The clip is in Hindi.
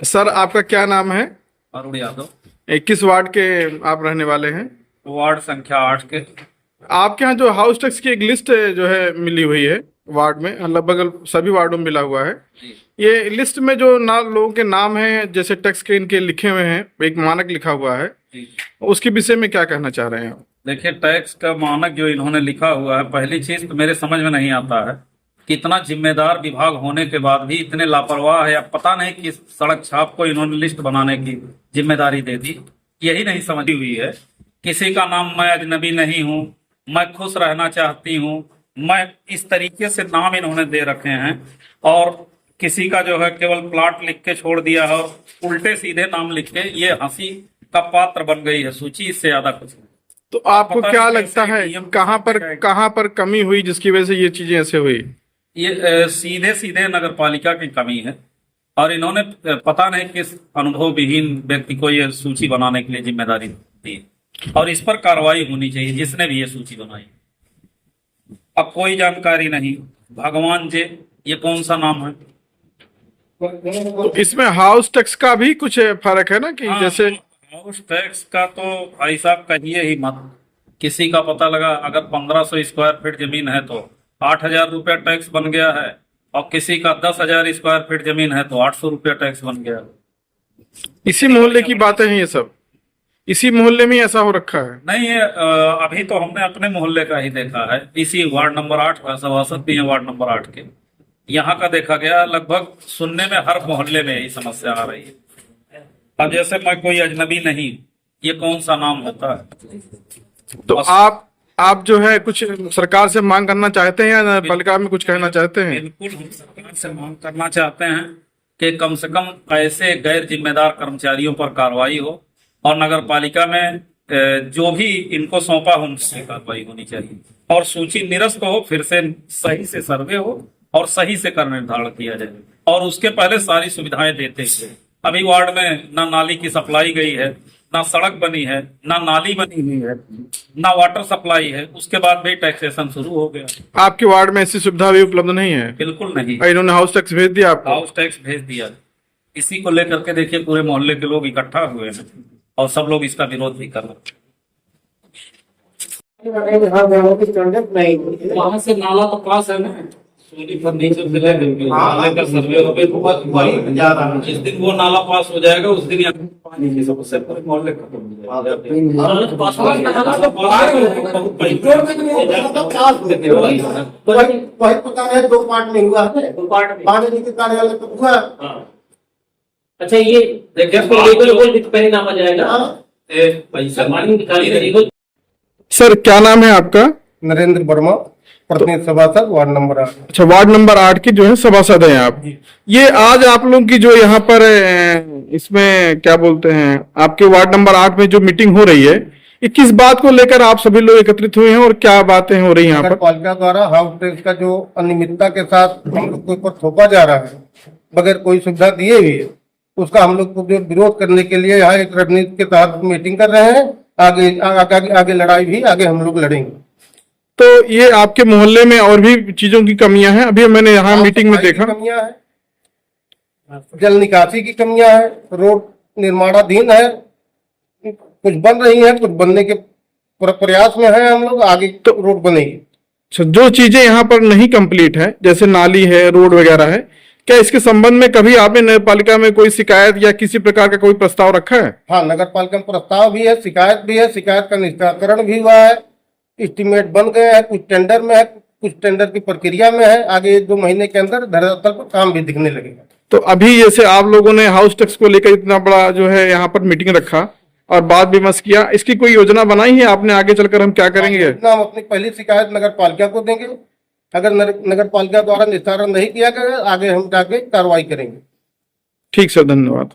सर आपका क्या नाम है? अरुण यादव। किस वार्ड के आप रहने वाले हैं? वार्ड संख्या 8 के। आपके यहाँ जो हाउस टैक्स की एक लिस्ट जो है मिली हुई है वार्ड में, लगभग सभी वार्डों में मिला हुआ है। जी। ये लिस्ट में जो लोगों के नाम हैं, जैसे टैक्स के इनके लिखे हुए हैं, एक मानक लिखा हुआ है, जी। उसके विषय में क्या कहना चाह रहे हैं आप? देखिए, टैक्स का मानक जो इन्होंने लिखा हुआ है, पहली चीज तो मेरे समझ में नहीं आता है कि इतना जिम्मेदार विभाग होने के बाद भी इतने लापरवाह है, या पता नहीं किस सड़क छाप को इन्होंने लिस्ट बनाने की जिम्मेदारी दे दी। यही नहीं समझी हुई है। किसी का नाम मैं अजनबी नहीं हूँ, मैं खुश रहना चाहती हूँ, मैं इस तरीके से नाम इन्होंने दे रखे हैं। और किसी का जो है केवल प्लाट लिख के छोड़ दिया है, और उल्टे सीधे नाम लिख के ये हंसी का पात्र बन गई है सूची, इससे ज्यादा कुछ नहीं। तो आपको क्या लगता है कहाँ पर कमी हुई जिसकी वजह से ये चीजें ऐसे हुई? ये सीधे सीधे नगर पालिका की कमी है, और इन्होंने पता नहीं किस अनुभव विहीन व्यक्ति को ये सूची बनाने के लिए जिम्मेदारी दी, और इस पर कार्रवाई होनी चाहिए जिसने भी ये सूची बनाई। अब कोई जानकारी नहीं, भगवान जे ये कौन सा नाम है? तो इसमें हाउस टैक्स का भी कुछ फर्क है ना, कि हाँ, जैसे हाउस टैक्स का तो भाई साहब कहिए ही मत। किसी का पता लगा अगर 1500 स्क्वायर फीट जमीन है तो 8,000 रुपया टैक्स बन गया है, और किसी का 10,000 स्क्वायर फीट जमीन है तो 800 रुपया टैक्स बन गया। इसी मोहल्ले की बातें हैं ये सब? इसी मोहल्ले में ऐसा हो रखा है? नहीं, ये अभी तो हमने अपने मोहल्ले का ही देखा है। इसी वार्ड नंबर 8 का सभासद भी है, वार्ड नंबर 8 के। यहाँ का देखा गया, लगभग सुनने में हर मोहल्ले में यही समस्या आ रही है। अब जैसे मैं कोई अजनबी नहीं, ये कौन सा नाम होता है? तो आप जो है कुछ सरकार से मांग करना चाहते हैं, या नगर पालिका में कुछ कहना चाहते हैं? बिल्कुल, हम सरकार से मांग करना चाहते हैं कि कम से कम ऐसे गैर जिम्मेदार कर्मचारियों पर कार्रवाई हो, और नगर पालिका में जो भी इनको सौंपा हो उनसे कार्रवाई होनी चाहिए, और सूची निरस्त हो, फिर से सही से सर्वे हो, और सही से कर निर्धारण किया जाए, और उसके पहले सारी सुविधाएं देते हैं। अभी वार्ड में ना नाली की सप्लाई गई है, ना सड़क बनी है, ना नाली बनी हुई है, ना वाटर सप्लाई है, उसके बाद भी टैक्सेशन शुरू हो गया। आपके वार्ड में ऐसी सुविधा भी उपलब्ध नहीं है? बिल्कुल नहीं। इन्होंने हाउस टैक्स भेज दिया आपको? हाउस टैक्स भेज दिया। इसी को लेकर के देखिए पूरे मोहल्ले के लोग इकट्ठा हुए हैं, और सब लोग इसका विरोध भी कर रहे हैं। वहां से नाला तो पास है ना, फर्नीचर से लेकर सर्वे हो गए। जिस दिन वो नाला पास हो जाएगा उस दिन पानी की समस्या पूरे मोहल्ले खत्म हो जाएगा। दो पार्ट में हुआ है, दो पार्ट में कार्यालय तो हुआ। अच्छा, ये पहले नाम आ जाएगा। सर क्या नाम है आपका? नरेंद्र वर्मा, प्रतिनिधि सभासद वार्ड नंबर 8। अच्छा, वार्ड नंबर 8 की जो है सभासद हैं आप। ये आज आप लोगों की जो यहाँ पर इसमें क्या बोलते हैं, आपके वार्ड नंबर 8 में जो मीटिंग हो रही है, ये किस बात को लेकर आप सभी लोग एकत्रित हुए हैं, और क्या बातें हो रही हैं यहाँ पर? पालिका द्वारा हाउस टैक्स का जो अनियमितता के साथ हम लोग के ऊपर थोपा जा रहा है बगैर कोई सुविधा दिए हुए, उसका हम लोग को जो विरोध करने के लिए यहाँ एक रणनीति के तहत मीटिंग कर रहे हैं। आगे लड़ाई भी आगे हम लोग लड़ेंगे। तो ये आपके मोहल्ले में और भी चीजों की कमियां हैं? अभी मैंने यहाँ मीटिंग में देखा कमियां है, जल निकासी की कमियां है, रोड निर्माणाधीन है, कुछ बन रही है, कुछ बनने के प्रयास में है हम लोग, आगे तो रोड बनेगी। जो चीजें यहाँ पर नहीं कंप्लीट है, जैसे नाली है, रोड वगैरह है, क्या इसके संबंध में कभी आपने नगर पालिका में कोई शिकायत या किसी प्रकार का कोई प्रस्ताव रखा है? हाँ, नगर पालिका में प्रस्ताव भी है, शिकायत भी है, शिकायत का निस्तारण भी हुआ है, एस्टीमेट बन गए हैं, कुछ टेंडर में है, कुछ टेंडर की प्रक्रिया में है, आगे 1-2 महीने के अंदर धरातल पर काम भी दिखने लगेगा। तो अभी जैसे आप लोगों ने हाउस टैक्स को लेकर इतना बड़ा जो है यहाँ पर मीटिंग रखा और बात विमर्श किया, इसकी कोई योजना बनाई है आपने आगे चलकर हम क्या करेंगे? हम अपनी पहली शिकायत नगर पालिका को देंगे, अगर नगर पालिका द्वारा निस्तारण नहीं किया गया आगे हम जाके कार्रवाई करेंगे। ठीक सर, धन्यवाद।